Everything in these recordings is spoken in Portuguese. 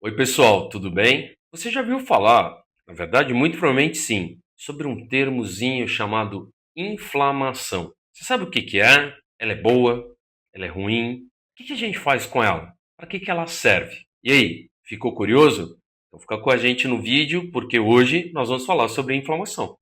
Oi, pessoal, tudo bem? Você já viu falar, na verdade, muito provavelmente sim, sobre um termozinho chamado inflamação. Você sabe o que que é? Ela é boa? Ela é ruim? O que que a gente faz com ela? Para que que ela serve? E aí, ficou curioso? Então fica com a gente no vídeo, porque hoje nós vamos falar sobre inflamação.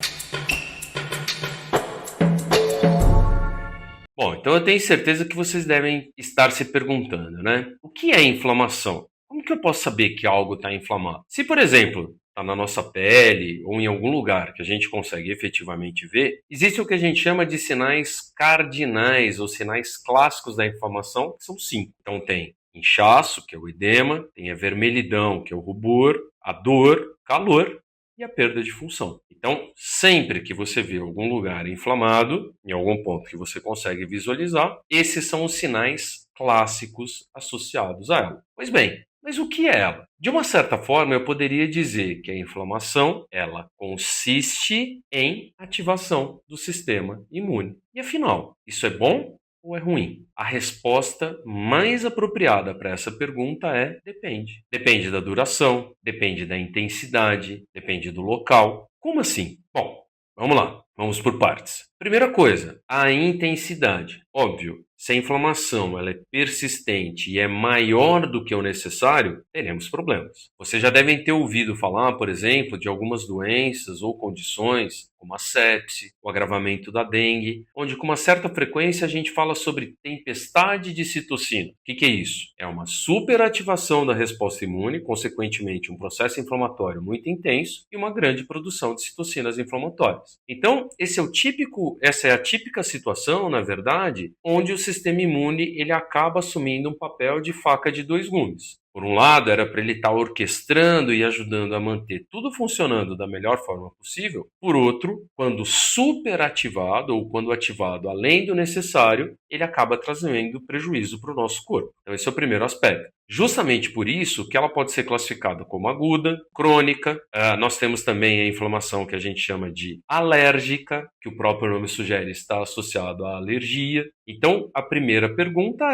Bom, então eu tenho certeza que vocês devem estar se perguntando, né? O que é inflamação? Como que eu posso saber que algo está inflamado? Se, por exemplo, está na nossa pele ou em algum lugar que a gente consegue efetivamente ver, existe o que a gente chama de sinais cardinais ou sinais clássicos da inflamação, que são cinco. Então tem inchaço, que é o edema, tem a vermelhidão, que é o rubor, a dor, calor e a perda de função. Então, sempre que você vê algum lugar inflamado, em algum ponto que você consegue visualizar, esses são os sinais clássicos associados a ela. Pois bem, mas o que é ela? De uma certa forma, eu poderia dizer que a inflamação, ela consiste em ativação do sistema imune. E afinal, isso é bom ou é ruim? A resposta mais apropriada para essa pergunta é depende. Depende da duração, depende da intensidade, depende do local. Como assim? Bom, vamos lá, vamos por partes. Primeira coisa, a intensidade. Óbvio, se a inflamação ela é persistente e é maior do que o necessário, teremos problemas. Vocês já devem ter ouvido falar, por exemplo, de algumas doenças ou condições, como a sepse, o agravamento da dengue, onde com uma certa frequência a gente fala sobre tempestade de citocina. O que é isso? É uma superativação da resposta imune, consequentemente um processo inflamatório muito intenso e uma grande produção de citocinas inflamatórias. Então, essa é a típica situação, na verdade, onde o sistema imune ele acaba assumindo um papel de faca de dois gumes. Por um lado, era para ele estar orquestrando e ajudando a manter tudo funcionando da melhor forma possível. Por outro, quando superativado ou quando ativado além do necessário, ele acaba trazendo prejuízo para o nosso corpo. Então, esse é o primeiro aspecto. Justamente por isso que ela pode ser classificada como aguda, crônica. Nós temos também a inflamação que a gente chama de alérgica, que o próprio nome sugere está associado à alergia. Então, a primeira pergunta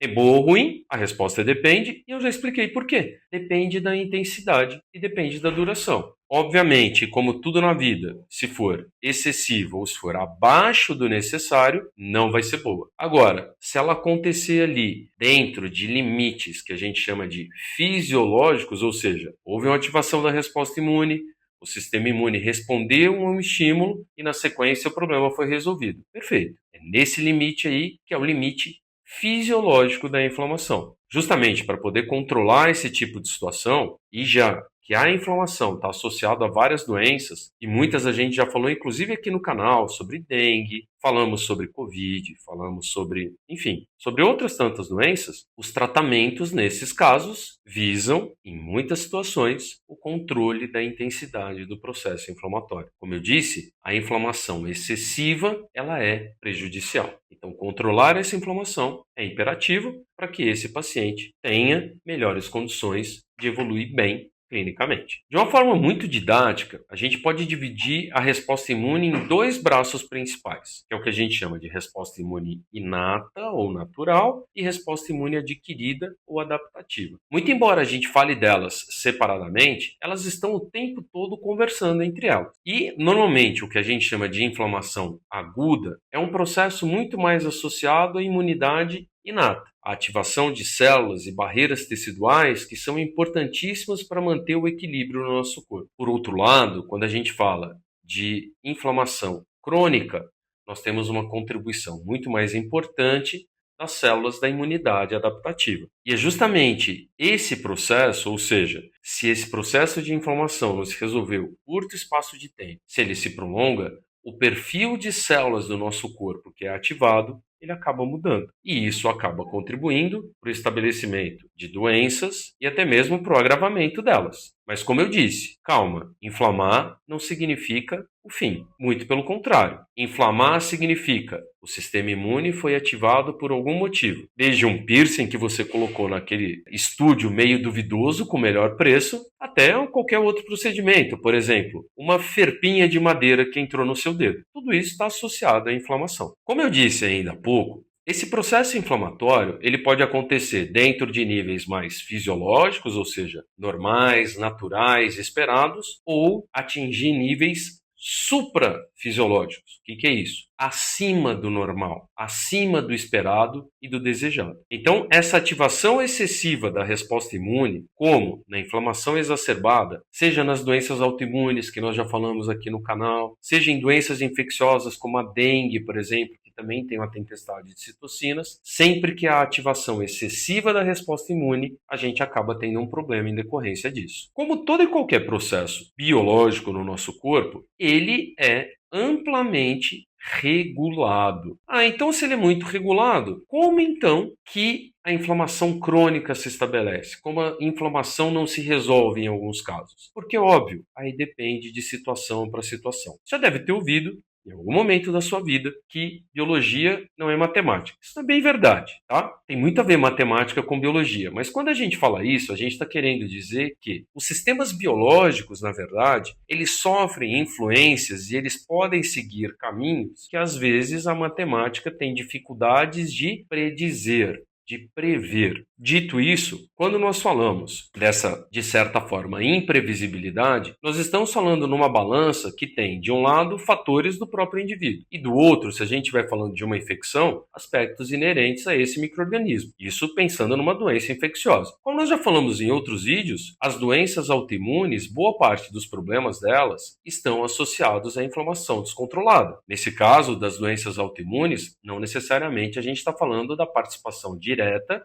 é boa ou ruim? A resposta é depende, e eu já expliquei por quê. Depende da intensidade e depende da duração. Obviamente, como tudo na vida, se for excessivo ou se for abaixo do necessário, não vai ser boa. Agora, se ela acontecer ali dentro de limites que a gente chama de fisiológicos, ou seja, houve uma ativação da resposta imune, o sistema imune respondeu a um estímulo e na sequência o problema foi resolvido. Perfeito. É nesse limite aí que é o limite fisiológico da inflamação. Justamente para poder controlar esse tipo de situação e já que a inflamação está associada a várias doenças, e muitas a gente já falou, inclusive aqui no canal, sobre dengue, falamos sobre Covid, falamos sobre, enfim, sobre outras tantas doenças. Os tratamentos, nesses casos, visam, em muitas situações, o controle da intensidade do processo inflamatório. Como eu disse, a inflamação excessiva, ela é prejudicial. Então, controlar essa inflamação é imperativo para que esse paciente tenha melhores condições de evoluir bem clinicamente. De uma forma muito didática, a gente pode dividir a resposta imune em dois braços principais, que é o que a gente chama de resposta imune inata ou natural e resposta imune adquirida ou adaptativa. Muito embora a gente fale delas separadamente, elas estão o tempo todo conversando entre elas. E, normalmente, o que a gente chama de inflamação aguda é um processo muito mais associado à imunidade inata, a ativação de células e barreiras teciduais que são importantíssimas para manter o equilíbrio no nosso corpo. Por outro lado, quando a gente fala de inflamação crônica, nós temos uma contribuição muito mais importante das células da imunidade adaptativa. E é justamente esse processo, ou seja, se esse processo de inflamação não se resolveu em curto espaço de tempo, se ele se prolonga, o perfil de células do nosso corpo que é ativado ele acaba mudando. E isso acaba contribuindo para o estabelecimento de doenças e até mesmo para o agravamento delas. Mas como eu disse, calma, inflamar não significa o fim. Muito pelo contrário. Inflamar significa o sistema imune foi ativado por algum motivo. Desde um piercing que você colocou naquele estúdio meio duvidoso com melhor preço, até qualquer outro procedimento. Por exemplo, uma ferpinha de madeira que entrou no seu dedo. Tudo isso está associado à inflamação. Como eu disse ainda há pouco, Esse processo inflamatório, ele pode acontecer dentro de níveis mais fisiológicos, ou seja, normais, naturais, esperados, ou atingir níveis suprafisiológicos. O que é isso? Acima do normal, acima do esperado e do desejado. Então, essa ativação excessiva da resposta imune, como na inflamação exacerbada, seja nas doenças autoimunes, que nós já falamos aqui no canal, seja em doenças infecciosas como a dengue, por exemplo, que também tem uma tempestade de citocinas, sempre que há ativação excessiva da resposta imune, a gente acaba tendo um problema em decorrência disso. Como todo e qualquer processo biológico no nosso corpo, ele é amplamente regulado. Então se ele é muito regulado, como então que a inflamação crônica se estabelece? Como a inflamação não se resolve em alguns casos? Porque, óbvio, aí depende de situação para situação. Você já deve ter ouvido em algum momento da sua vida que biologia não é matemática. Isso é bem verdade, tá? Tem muito a ver matemática com biologia, mas quando a gente fala isso, a gente está querendo dizer que os sistemas biológicos, na verdade, eles sofrem influências e eles podem seguir caminhos que às vezes a matemática tem dificuldades de predizer, de prever. Dito isso, quando nós falamos dessa, de certa forma, imprevisibilidade, nós estamos falando numa balança que tem, de um lado, fatores do próprio indivíduo, e do outro, se a gente estiver falando de uma infecção, aspectos inerentes a esse micro-organismo. Isso pensando numa doença infecciosa. Como nós já falamos em outros vídeos, as doenças autoimunes, boa parte dos problemas delas estão associados à inflamação descontrolada. Nesse caso, das doenças autoimunes, não necessariamente a gente está falando da participação direta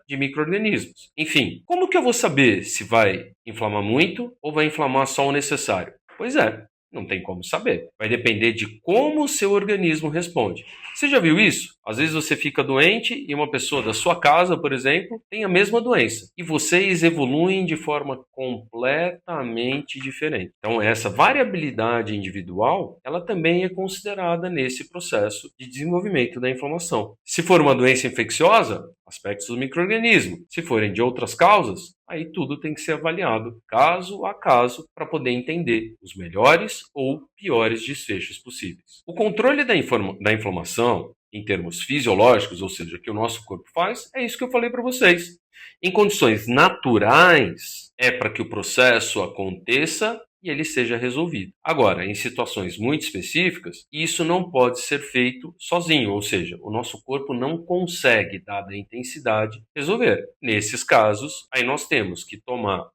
de micro-organismos. Enfim, como que eu vou saber se vai inflamar muito ou vai inflamar só o necessário? Pois é, não tem como saber. Vai depender de como o seu organismo responde. Você já viu isso? Às vezes você fica doente e uma pessoa da sua casa, por exemplo, tem a mesma doença. E vocês evoluem de forma completamente diferente. Então, essa variabilidade individual, ela também é considerada nesse processo de desenvolvimento da inflamação. Se for uma doença infecciosa, aspectos do micro-organismo. Se forem de outras causas, aí tudo tem que ser avaliado caso a caso para poder entender os melhores ou piores desfechos possíveis. O controle da inflamação, em termos fisiológicos, ou seja, que o nosso corpo faz, é isso que eu falei para vocês. Em condições naturais, é para que o processo aconteça e ele seja resolvido. Agora, em situações muito específicas, isso não pode ser feito sozinho, ou seja, o nosso corpo não consegue, dada a intensidade, resolver. Nesses casos, aí nós temos que tomar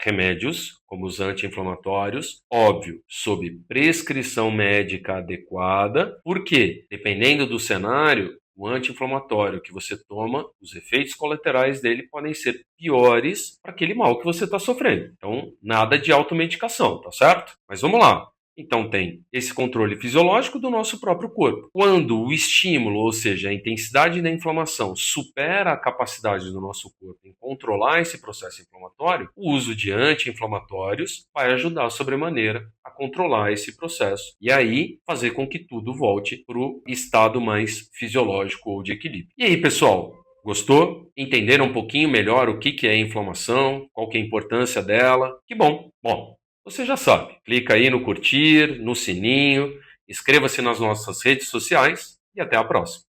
remédios, como os anti-inflamatórios, óbvio, sob prescrição médica adequada, porque, dependendo do cenário, o anti-inflamatório que você toma, os efeitos colaterais dele podem ser piores para aquele mal que você está sofrendo. Então, nada de automedicação, tá certo? Mas vamos lá. Então, tem esse controle fisiológico do nosso próprio corpo. Quando o estímulo, ou seja, a intensidade da inflamação, supera a capacidade do nosso corpo em controlar esse processo inflamatório, o uso de anti-inflamatórios vai ajudar sobremaneira a controlar esse processo e aí fazer com que tudo volte para o estado mais fisiológico ou de equilíbrio. E aí, pessoal? Gostou? Entenderam um pouquinho melhor o que é a inflamação? Qual que é a importância dela? Que bom! Bom, você já sabe, clica aí no curtir, no sininho, inscreva-se nas nossas redes sociais e até a próxima.